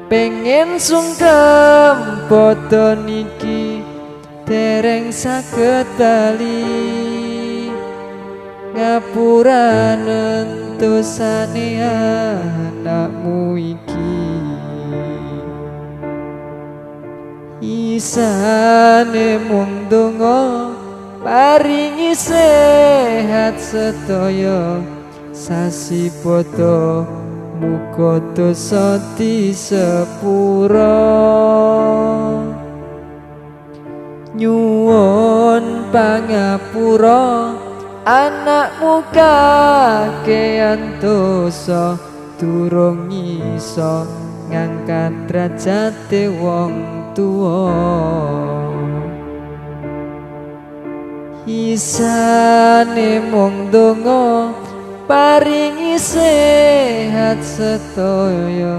pengen sungkem padha niki dereng saged bali ngapuranen dosane anakmu iki isane mung donga paringi sehat sedaya sasi padha muga dosa disepura nyuwun pangapura anakmu kakean dosa durung iso ngangkat derajate wong tuwa isane mung donga paringi sehat sedaya